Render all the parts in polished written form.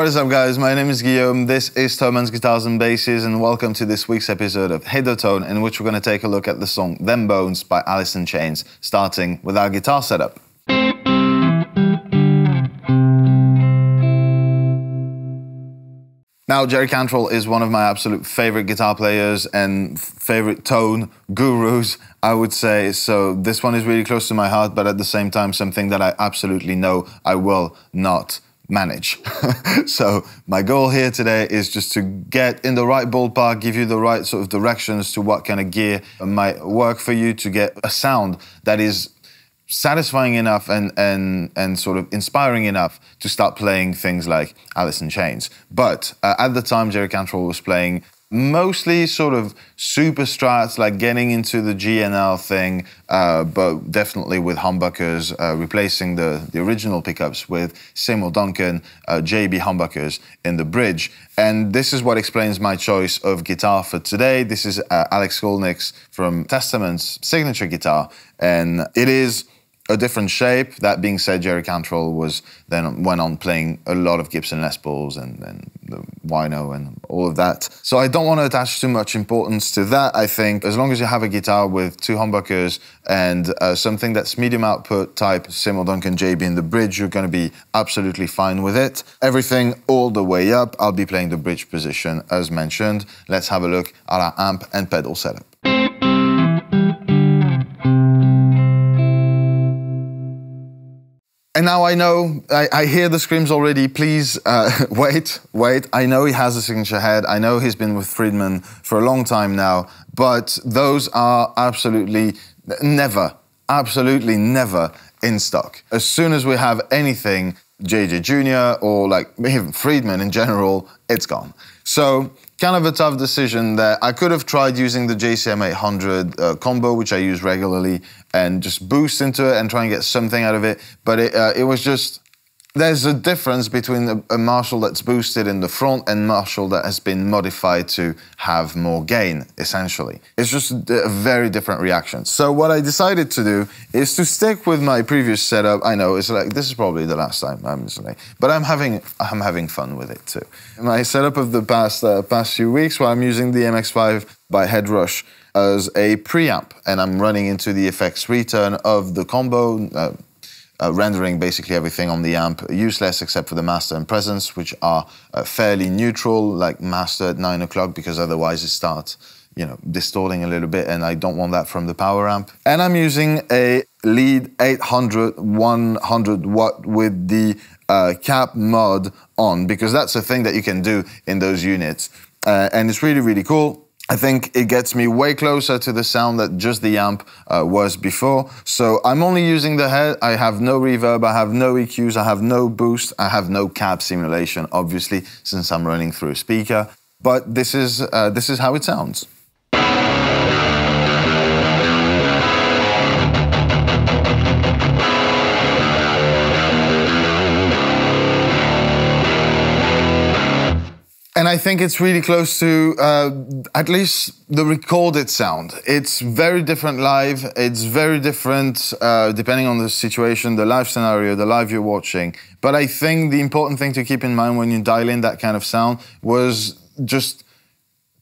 What is up, guys? My name is Guillaume. This is Thomann's Guitars and Basses, and welcome to this week's episode of Hey Tone, in which we're going to take a look at the song Them Bones by Alice in Chains, starting with our guitar setup. Now, Jerry Cantrell is one of my absolute favorite guitar players and favorite tone gurus, I would say. So this one is really close to my heart, but at the same time, something that I absolutely know I will not manage. So my goal here today is just to get in the right ballpark, give you the right sort of directions to what kind of gear might work for you to get a sound that is satisfying enough and sort of inspiring enough to start playing things like Alice in Chains. But at the time, Jerry Cantrell was playing mostly sort of super strats, like getting into the GNL thing, but definitely with humbuckers, replacing the original pickups with Seymour Duncan JB humbuckers in the bridge. And this is what explains my choice of guitar for today. This is Alex Skolnick's from Testamant's signature guitar, and it is a different shape. That being said, Jerry Cantrell went on playing a lot of Gibson Les Pauls and the Wino and all of that. So I don't want to attach too much importance to that. I think as long as you have a guitar with two humbuckers and something that's medium output type Seymour Duncan JB in the bridge, you're going to be absolutely fine with it. Everything all the way up. I'll be playing the bridge position as mentioned. Let's have a look at our amp and pedal setup. And now I know, I hear the screams already, please wait. I know he has a signature head, I know he's been with Friedman for a long time now, but those are absolutely never in stock. As soon as we have anything JJ Jr. or like even Friedman in general, it's gone. So kind of a tough decision there. I could have tried using the JCM 800 combo, which I use regularly, and just boost into it and try and get something out of it. But it was just, there's a difference between a Marshall that's boosted in the front and Marshall that has been modified to have more gain, essentially. It's just a very different reaction. So what I decided to do is to stick with my previous setup. I know, it's like, this is probably the last time, honestly, but I'm having fun with it too. My setup of the past few weeks, where I'm using the MX5 by Headrush as a preamp, and I'm running into the effects return of the combo, rendering basically everything on the amp useless except for the master and presence, which are fairly neutral, like master at 9 o'clock, because otherwise it starts, you know, distorting a little bit, and I don't want that from the power amp. And I'm using a lead 800 100 watt with the cap mod on, because that's a thing that you can do in those units, and it's really, really cool. I think it gets me way closer to the sound that just the amp was before. So I'm only using the head. I have no reverb, I have no EQs, I have no boost, I have no cab simulation, obviously, since I'm running through a speaker. But this is how it sounds. And I think it's really close to at least the recorded sound. It's very different live. It's very different depending on the situation, the live scenario, the live you're watching. But I think the important thing to keep in mind when you dial in that kind of sound was just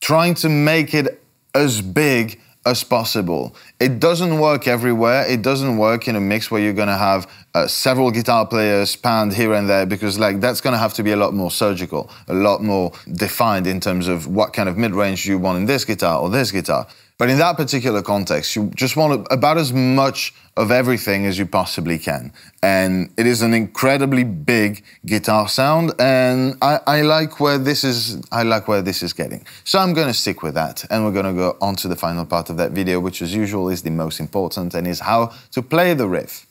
trying to make it as big as possible. It doesn't work everywhere. It doesn't work in a mix where you're gonna have several guitar players panned here and there, because like that's gonna have to be a lot more surgical, a lot more defined in terms of what kind of mid-range you want in this guitar or this guitar. But in that particular context, you just want about as much of everything as you possibly can. And it is an incredibly big guitar sound, and I like where this is getting. So I'm gonna stick with that, and we're gonna go on to the final part of that video, which as usual is the most important, and is how to play the riff.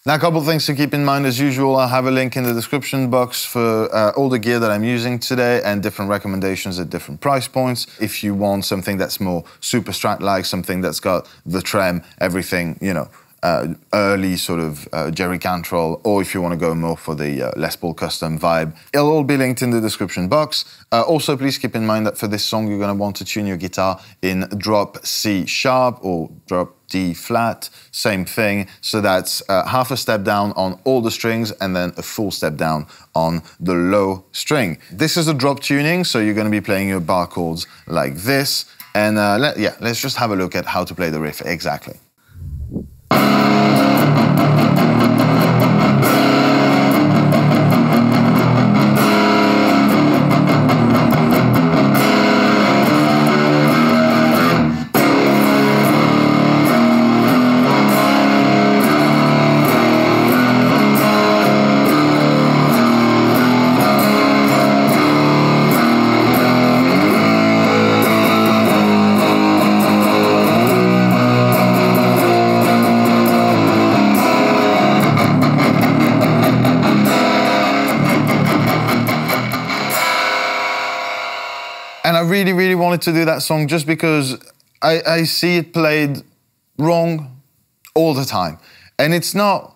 Now, a couple of things to keep in mind as usual. I'll have a link in the description box for all the gear that I'm using today and different recommendations at different price points. If you want something that's more super strat-like, something that's got the trem, everything, you know, early sort of Jerry Cantrell, or if you want to go more for the Les Paul custom vibe. It'll all be linked in the description box. Also, please keep in mind that for this song, you're going to want to tune your guitar in drop C sharp or drop D flat, same thing. So that's half a step down on all the strings and then a full step down on the low string. This is a drop tuning, so you're going to be playing your bar chords like this. And let's just have a look at how to play the riff exactly. And I really, really wanted to do that song just because I see it played wrong all the time. And it's not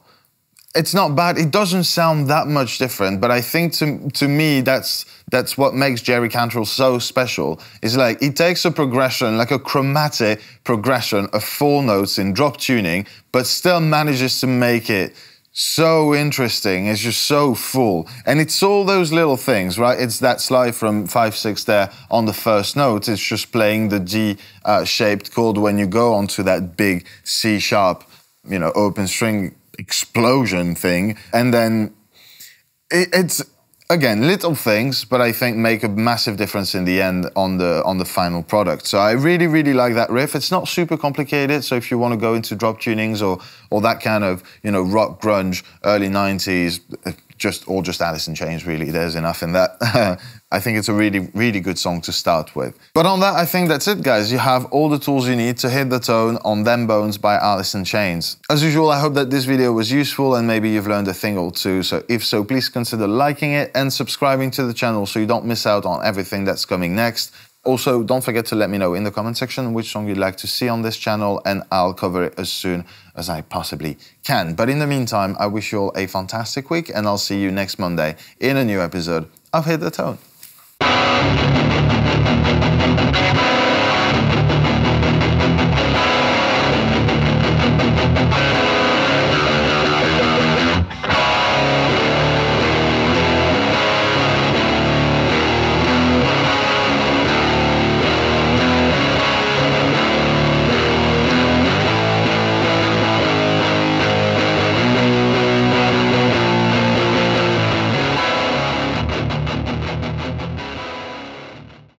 bad. It doesn't sound that much different, but I think to me, that's what makes Jerry Cantrell so special. Is like, he takes a progression, like a chromatic progression of 4 notes in drop tuning, but still manages to make it so interesting. It's just so full. And it's all those little things, right? It's that slide from 5/6 there on the first note. It's just playing the D-shaped chord when you go onto that big C sharp, you know, open string explosion thing. And then it's, again, little things, but I think make a massive difference in the end on the final product. So I really, really like that riff. It's not super complicated, so if you want to go into drop tunings or that kind of, you know, rock grunge, early 90s, just Alice in Chains, really, there's enough in that. I think it's a really, really good song to start with. But on that, I think that's it, guys. You have all the tools you need to hit the tone on Them Bones by Alice in Chains. As usual, I hope that this video was useful and maybe you've learned a thing or two. So if so, please consider liking it and subscribing to the channel so you don't miss out on everything that's coming next. Also, don't forget to let me know in the comment section which song you'd like to see on this channel, and I'll cover it as soon as I possibly can. But in the meantime, I wish you all a fantastic week, and I'll see you next Monday in a new episode of Hit the Tone.